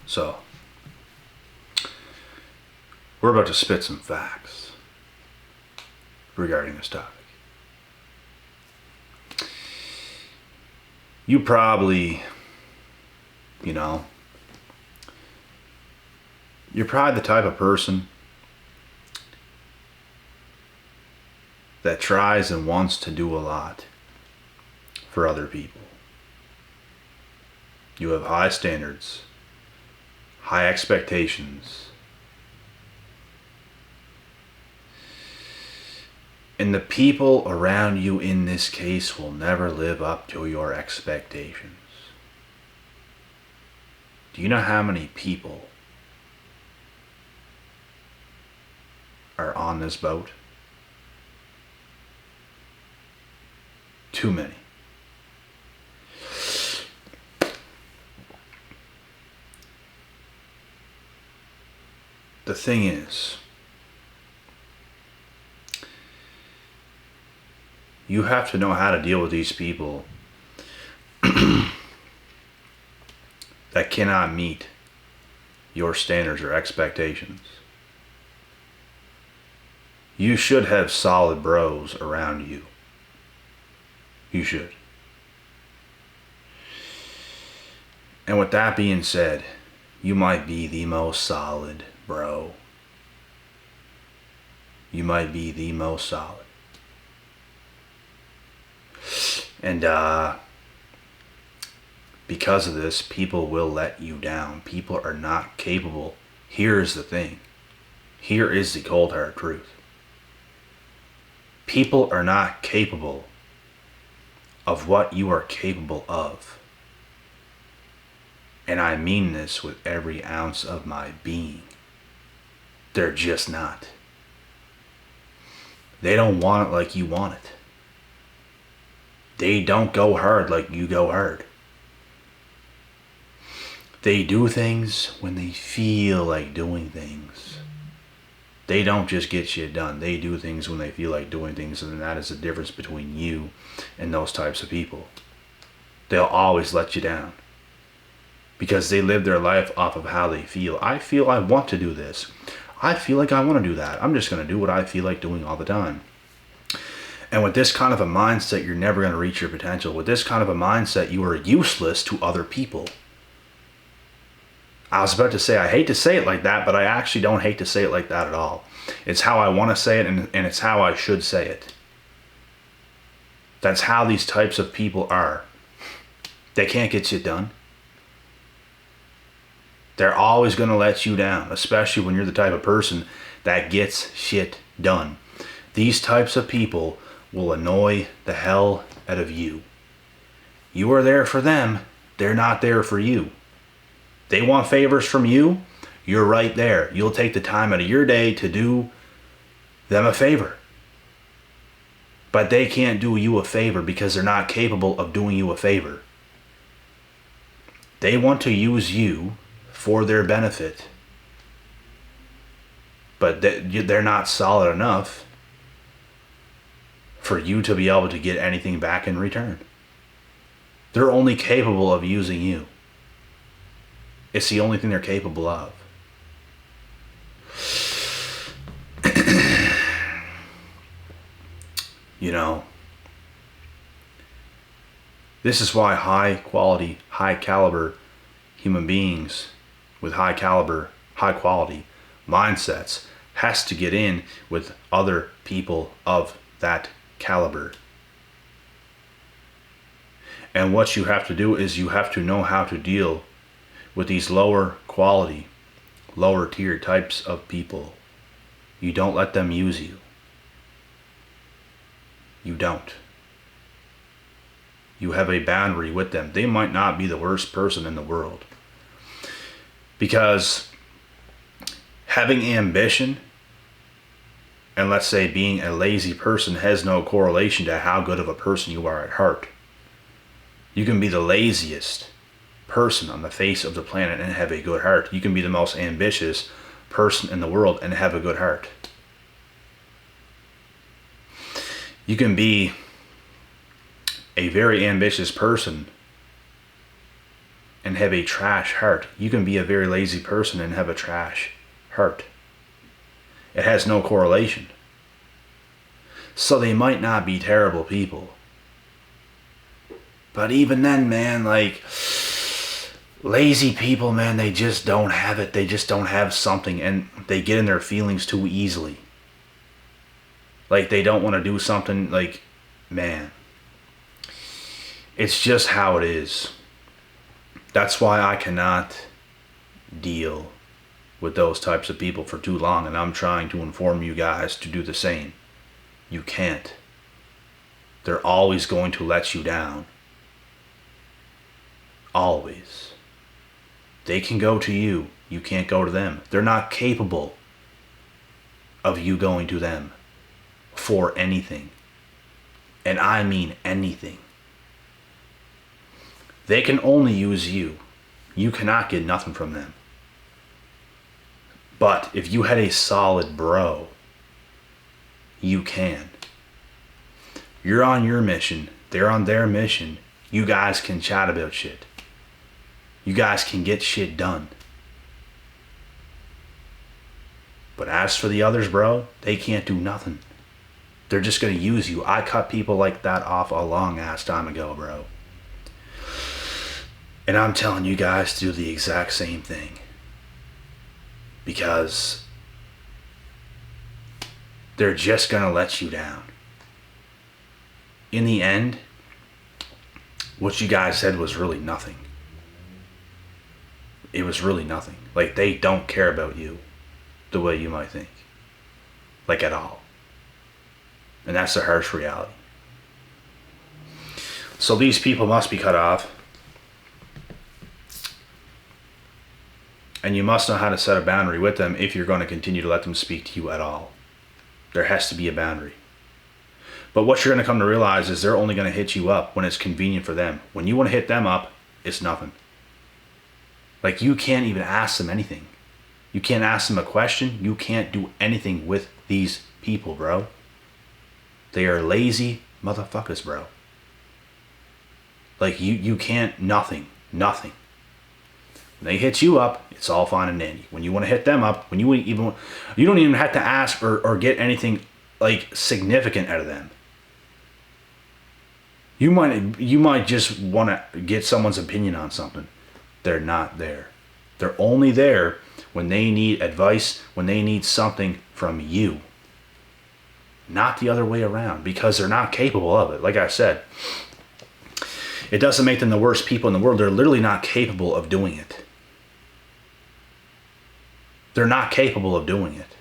So, we're about to spit some facts regarding this topic. You probably, you're probably the type of person that tries and wants to do a lot for other people. You have high standards, high expectations, and the people around you in this case will never live up to your expectations. Do you know how many people are on this boat? Too many. The thing is, you have to know how to deal with these people that cannot meet your standards or expectations. You should have solid bros around you. You should. And with that being said, you might be the most solid bro. You might be the most solid. And because of this, people will let you down. People are not capable. Here's the thing. Here is the cold hard truth. People are not capable of what you are capable of. And I mean this with every ounce of my being. They're just not. They don't want it like you want it. They don't go hard like you go hard. They do things when they feel like doing things. They don't just get shit done. They do things when they feel like doing things, and that is the difference between you and those types of people. They'll always let you down because they live their life off of how they feel. I feel I want to do this. I feel like I want to do that. I'm just going to do what I feel like doing all the time. And with this kind of a mindset, you're never going to reach your potential. With this kind of a mindset, you are useless to other people. I was about to say, I hate to say it like that, but I actually don't hate to say it like that at all. It's how I want to say it, and it's how I should say it. That's how these types of people are. They can't get shit done. They're always going to let you down, especially when you're the type of person that gets shit done. These types of people will annoy the hell out of you. You are there for them. They're not there for you. They want favors from you. You're right there. You'll take the time out of your day to do them a favor. But they can't do you a favor because they're not capable of doing you a favor. They want to use you for their benefit. But they're not solid enough for you to be able to get anything back in return. They're only capable of using you. It's the only thing they're capable of. This is why high quality, high caliber human beings with high caliber, high quality mindsets has to get in with other people of that caliber. And what you have to do is you have to know how to deal with these lower quality, lower tier types of people. You don't let them use you. You don't. You have a boundary with them. They might not be the worst person in the world. Because having ambition and let's say being a lazy person has no correlation to how good of a person you are at heart. You can be the laziest person on the face of the planet and have a good heart. You can be the most ambitious person in the world and have a good heart. You can be a very ambitious person and have a trash heart. You can be a very lazy person and have a trash heart. It has no correlation. So they might not be terrible people. But even then, man, like, lazy people, man, they just don't have it. They just don't have something, and they get in their feelings too easily. Like, they don't want to do something, like, man. It's just how it is. That's why I cannot deal with those types of people for too long, and I'm trying to inform you guys to do the same. You can't. They're always going to let you down. Always. They can go to you. You can't go to them. They're not capable of you going to them for anything. And I mean anything. They can only use you. You cannot get nothing from them. But if you had a solid bro, you can. You're on your mission. They're on their mission. You guys can chat about shit. You guys can get shit done. But as for the others, bro, they can't do nothing. They're just going to use you. I cut people like that off a long ass time ago, bro. And I'm telling you guys to do the exact same thing. Because they're just going to let you down. In the end, what you guys said was really nothing. It was really nothing. Like, they don't care about you the way you might think. Like, at all. And that's the harsh reality. So these people must be cut off. And you must know how to set a boundary with them if you're going to continue to let them speak to you at all. There has to be a boundary. But what you're going to come to realize is they're only going to hit you up when it's convenient for them. When you want to hit them up, it's nothing. Like, you can't even ask them anything. You can't ask them a question. You can't do anything with these people, bro. They are lazy motherfuckers, bro. Like, you can't, nothing. When they hit you up, it's all fine and dandy. When you want to hit them up, you don't even have to ask or get anything, like, significant out of them. You might just want to get someone's opinion on something. They're not there. They're only there when they need advice, when they need something from you. Not the other way around, because they're not capable of it. Like I said, it doesn't make them the worst people in the world. They're literally not capable of doing it. They're not capable of doing it.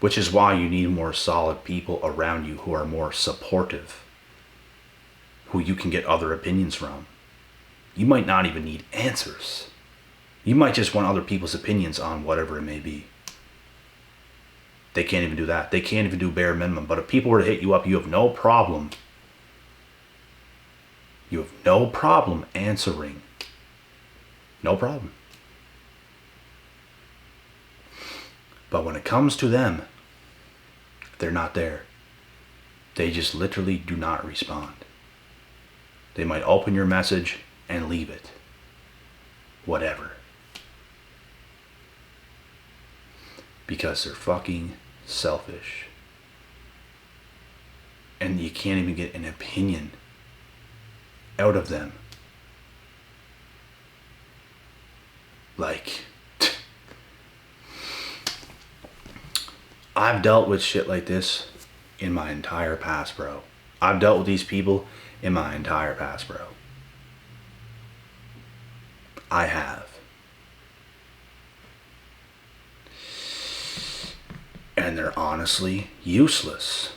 Which is why you need more solid people around you who are more supportive, who you can get other opinions from. You might not even need answers. You might just want other people's opinions on whatever it may be. They can't even do that. They can't even do bare minimum. But if people were to hit you up, you have no problem. You have no problem answering. No problem. But when it comes to them, they're not there. They just literally do not respond. They might open your message and leave it. Whatever. Because they're fucking selfish. And you can't even get an opinion out of them. Like, I've dealt with shit like this in my entire past, bro. I've dealt with these people in my entire past, bro. I have. And they're honestly useless.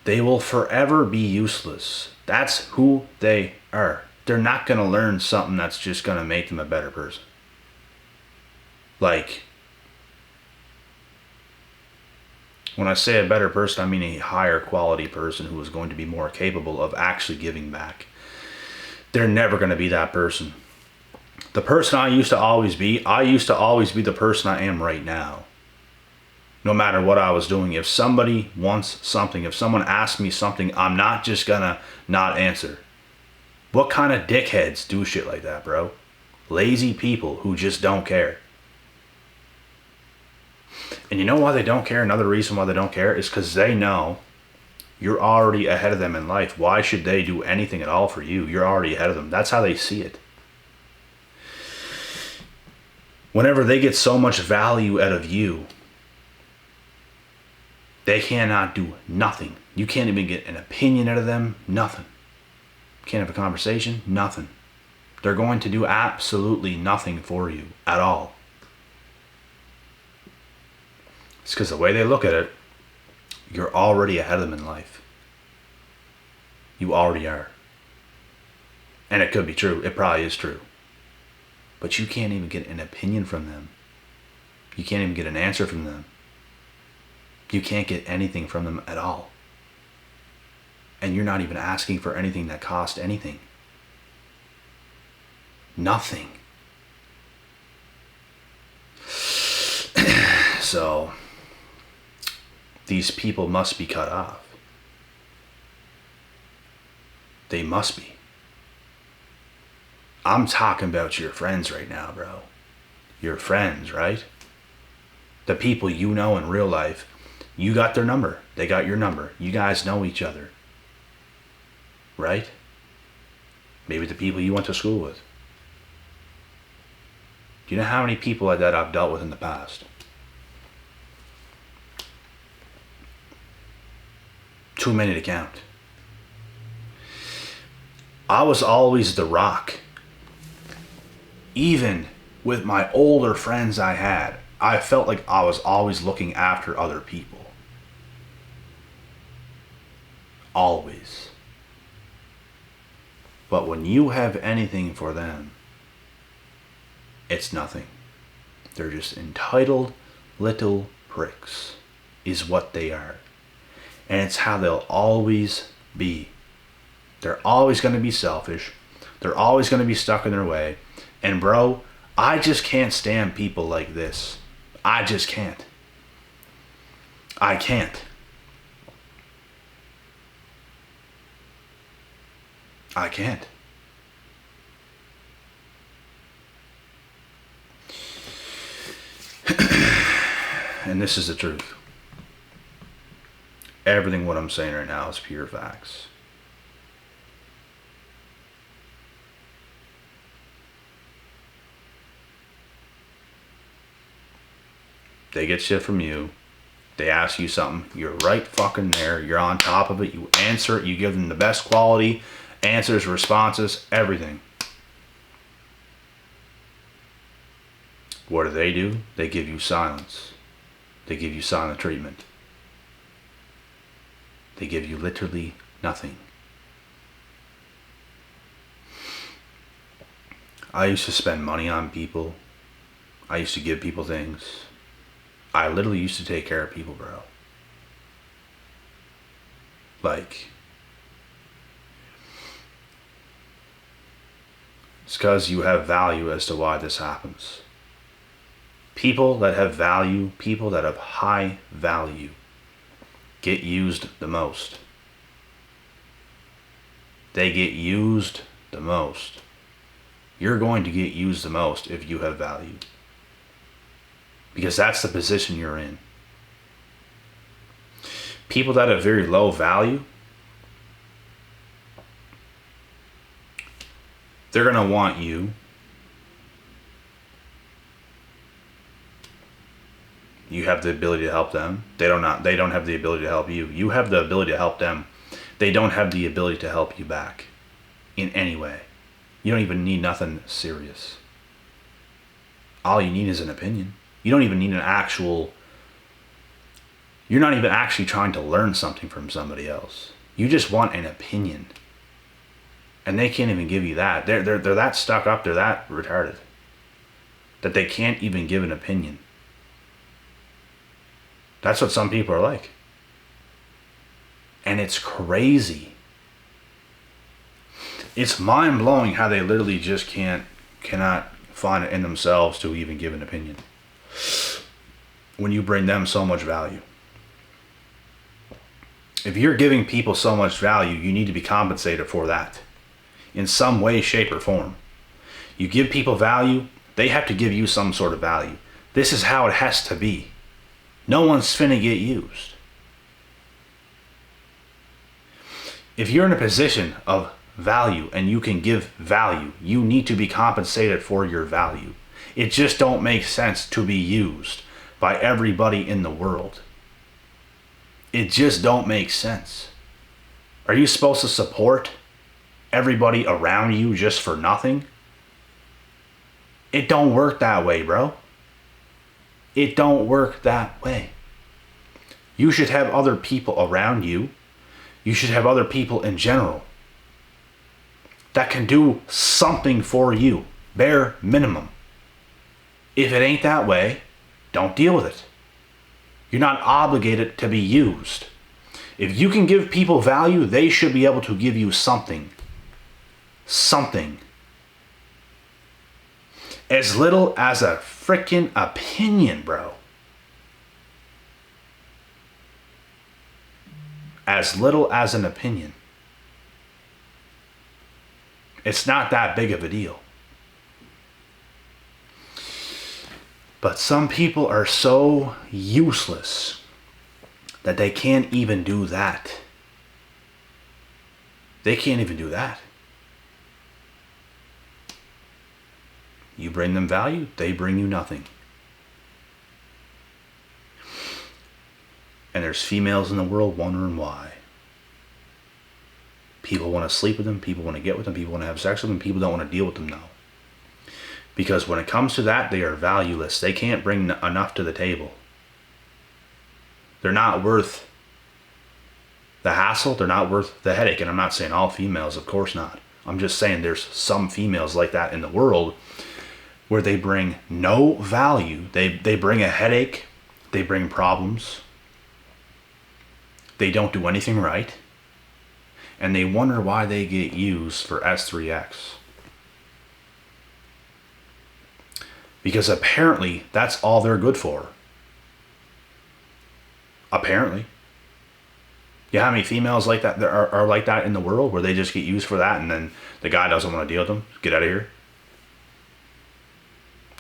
They will forever be useless. That's who they are. They're not going to learn something that's just going to make them a better person. Like, when I say a better person, I mean a higher quality person who is going to be more capable of actually giving back. They're never going to be that person. The person I used to always be the person I am right now. No matter what I was doing. If somebody wants something, if someone asks me something, I'm not just gonna not answer. What kind of dickheads do shit like that, bro? Lazy people who just don't care. And you know why they don't care? Another reason why they don't care is because they know you're already ahead of them in life. Why should they do anything at all for you? You're already ahead of them. That's how they see it. Whenever they get so much value out of you, they cannot do nothing. You can't even get an opinion out of them. Nothing. Can't have a conversation. Nothing. They're going to do absolutely nothing for you at all. It's because the way they look at it, you're already ahead of them in life. You already are. And it could be true. It probably is true. But you can't even get an opinion from them. You can't even get an answer from them. You can't get anything from them at all. And you're not even asking for anything that costs anything. Nothing. So, these people must be cut off. They must be. I'm talking about your friends right now, bro. Your friends, right? The people you know in real life. You got their number. They got your number. You guys know each other. Right? Maybe the people you went to school with. Do you know how many people like that I've dealt with in the past? Too many to count. I was always the rock. Even with my older friends I had, I felt like I was always looking after other people. Always. But when you have anything for them, it's nothing. They're just entitled little pricks, is what they are. And it's how they'll always be. They're always going to be selfish. They're always going to be stuck in their way. And bro, I just can't stand people like this. I just can't. I can't. I can't. And this is the truth. Everything what I'm saying right now is pure facts. They get shit from you. They ask you something. You're right fucking there. You're on top of it. You answer it. You give them the best quality answers, responses, everything. What do? They give you silence. They give you silent treatment. They give you literally nothing. I used to spend money on people. I used to give people things. I literally used to take care of people, bro. Like, it's because you have value as to why this happens. People that have value, people that have high value, get used the most. They get used the most. You're going to get used the most if you have value. Because that's the position you're in. People that have very low value, they're going to want you. You have the ability to help them. They don't have the ability to help you. You have the ability to help them. They don't have the ability to help you back in any way. You don't even need nothing serious. All you need is an opinion. You don't even need an actual... You're not even actually trying to learn something from somebody else. You just want an opinion. And they can't even give you that. They're that stuck up, they're that retarded, that they can't even give an opinion. That's what some people are like. And it's crazy. It's mind-blowing how they literally just cannot find it in themselves to even give an opinion. When you bring them so much value. If you're giving people so much value, you need to be compensated for that. in some way, shape, or form. You give people value, they have to give you some sort of value. This is how it has to be. No one's finna get used. If you're in a position of value and you can give value, you need to be compensated for your value. It just don't make sense to be used by everybody in the world. It just don't make sense. Are you supposed to support everybody around you just for nothing? It don't work that way, bro. It don't work that way. You should have other people around you. You should have other people in general that can do something for you, bare minimum. If it ain't that way, don't deal with it. You're not obligated to be used. If you can give people value, they should be able to give you something. Something. As little as a freaking opinion, bro. As little as an opinion. It's not that big of a deal. But some people are so useless that they can't even do that. They can't even do that. You bring them value, they bring you nothing. And there's females in the world wondering why. People want to sleep with them, people want to get with them, people want to have sex with them, people don't want to deal with them now. Because when it comes to that, they are valueless. They can't bring enough to the table. They're not worth the hassle, they're not worth the headache. And I'm not saying all females, of course not. I'm just saying there's some females like that in the world where they bring no value. They bring a headache, they bring problems. They don't do anything right. And they wonder why they get used for S3X. Because apparently that's all they're good for. Apparently. You know how many females like that are like that in the world, where they just get used for that and then the guy doesn't want to deal with them? Get out of here.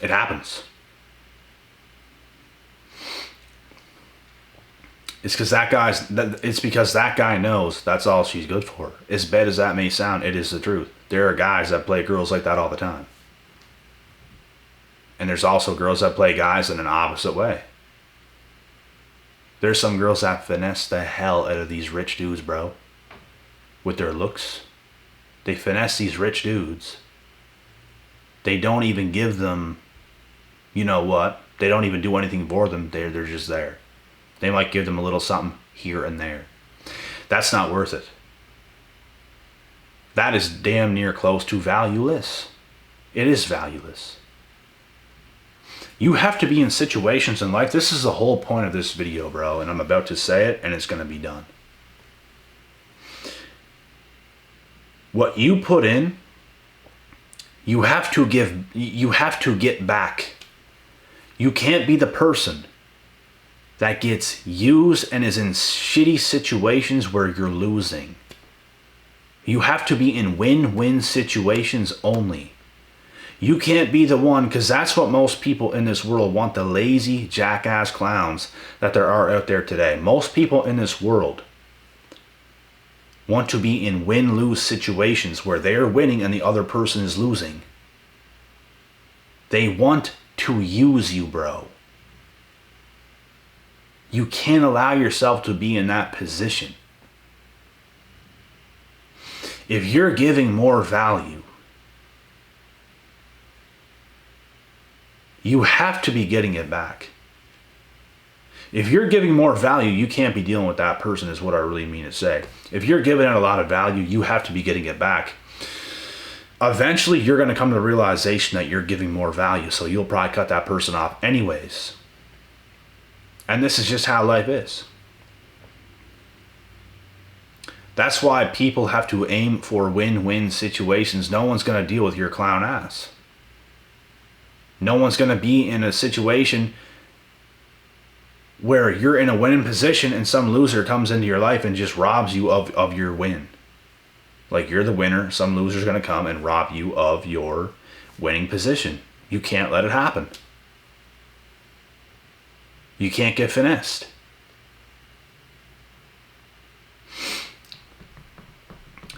It happens. It's because that guy knows that's all she's good for. As bad as that may sound, it is the truth. There are guys that play girls like that all the time. And there's also girls that play guys in an opposite way. There's some girls that finesse the hell out of these rich dudes, bro. With their looks. They finesse these rich dudes. They don't even give them, you know what? They don't even do anything for them. They're just there. They might give them a little something here and there. That's not worth it. That is damn near close to valueless. It is valueless. You have to be in situations in life. This is the whole point of this video, bro. And I'm about to say it and it's going to be done. What you put in, you have to get back. You can't be the person that gets used and is in shitty situations where you're losing. You have to be in win-win situations only. You can't be the one, because that's what most people in this world want, the lazy jackass clowns that there are out there today. Most people in this world want to be in win-lose situations where they're winning and the other person is losing. They want to use you, bro. You can't allow yourself to be in that position. If you're giving more value, you have to be getting it back. If you're giving more value, you can't be dealing with that person, is what I really mean to say. If you're giving out a lot of value, you have to be getting it back. Eventually, you're going to come to the realization that you're giving more value, so you'll probably cut that person off anyways. And this is just how life is. That's why people have to aim for win-win situations. No one's going to deal with your clown ass. No one's going to be in a situation where you're in a winning position and some loser comes into your life and just robs you of your win. Like you're the winner, some loser's going to come and rob you of your winning position. You can't let it happen. You can't get finessed.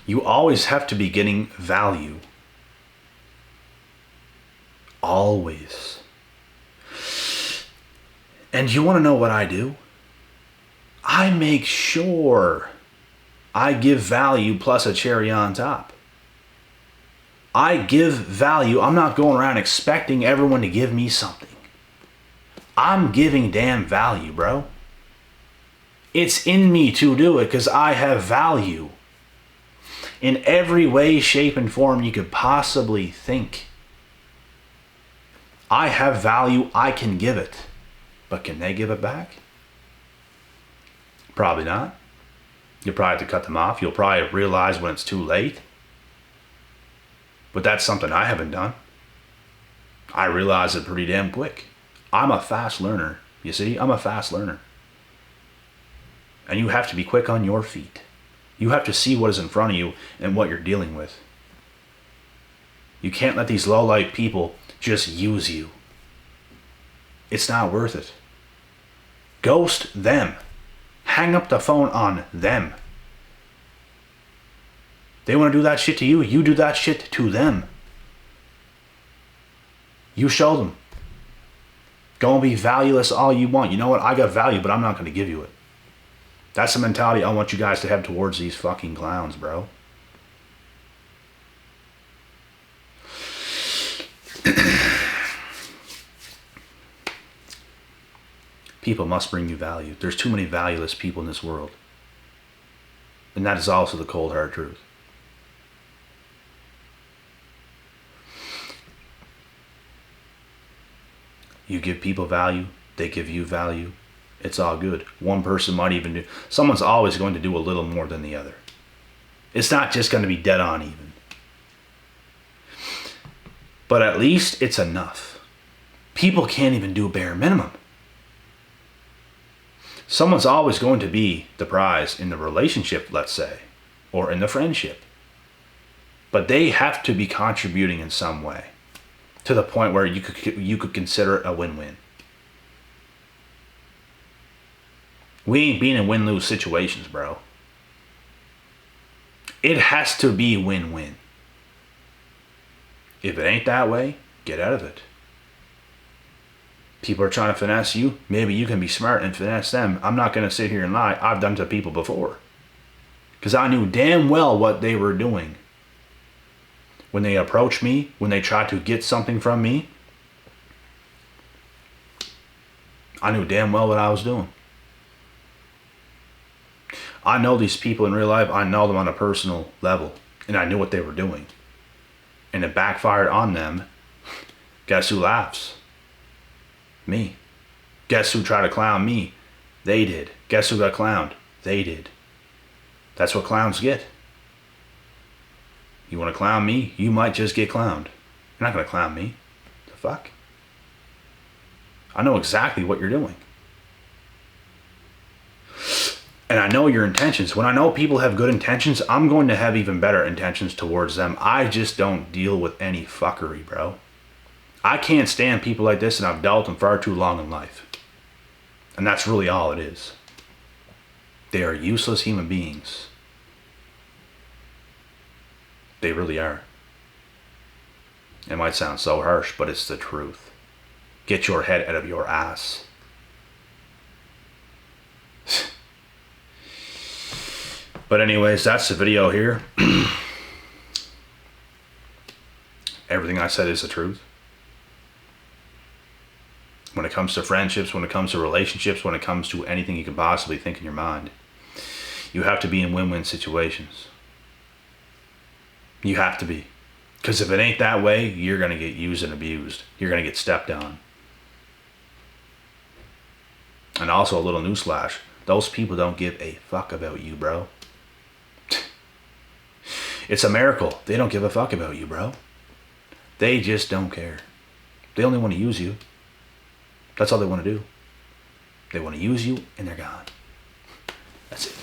You always have to be getting value. Always. And you want to know what I do? I make sure I give value plus a cherry on top. I give value. I'm not going around expecting everyone to give me something. I'm giving damn value, bro. It's in me to do it because I have value. In every way, shape, and form you could possibly think. I have value, I can give it. But can they give it back? Probably not. You'll probably have to cut them off. You'll probably realize when it's too late. But that's something I haven't done. I realize it pretty damn quick. I'm a fast learner. You see, I'm a fast learner. And you have to be quick on your feet. You have to see what is in front of you and what you're dealing with. You can't let these low-life people just use you. It's not worth it. Ghost them. Hang up the phone on them. They want to do that shit to you, you do that shit to them. You show them. Go and be valueless all you want. You know what? I got value, but I'm not going to give you it. That's the mentality I want you guys to have towards these fucking clowns, bro. People must bring you value. There's too many valueless people in this world. And that is also the cold hard truth. You give people value, they give you value. It's all good. One person might even do. Someone's always going to do a little more than the other. It's not just going to be dead on even. But at least it's enough. People can't even do bare minimum. Someone's always going to be the prize in the relationship, let's say, or in the friendship. But they have to be contributing in some way to the point where you could consider it a win-win. We ain't being in win-lose situations, bro. It has to be win-win. If it ain't that way, get out of it. People are trying to finesse you. Maybe you can be smart and finesse them. I'm not going to sit here and lie. I've done to people before. Because I knew damn well what they were doing. When they approached me, when they tried to get something from me, I knew damn well what I was doing. I know these people in real life. I know them on a personal level. And I knew what they were doing. And it backfired on them. Guess who laughs? Me. Guess who tried to clown me? They did. Guess who got clowned? They did. That's what clowns get. You want to clown me? You might just get clowned. You're not going to clown me. The fuck? I know exactly what you're doing. And I know your intentions. When I know people have good intentions, I'm going to have even better intentions towards them. I just don't deal with any fuckery, bro. I can't stand people like this, and I've dealt with them far too long in life. And that's really all it is. They are useless human beings. They really are. It might sound so harsh, but it's the truth. Get your head out of your ass. But anyways, that's the video here. Everything I said is the truth. When it comes to friendships, when it comes to relationships, when it comes to anything you can possibly think in your mind, you have to be in win-win situations. You have to be. Because if it ain't that way, you're going to get used and abused. You're going to get stepped on. And also a little newsflash. Those people don't give a fuck about you, bro. It's a miracle. They don't give a fuck about you, bro. They just don't care. They only want to use you. That's all they want to do. They want to use you and they're gone. That's it.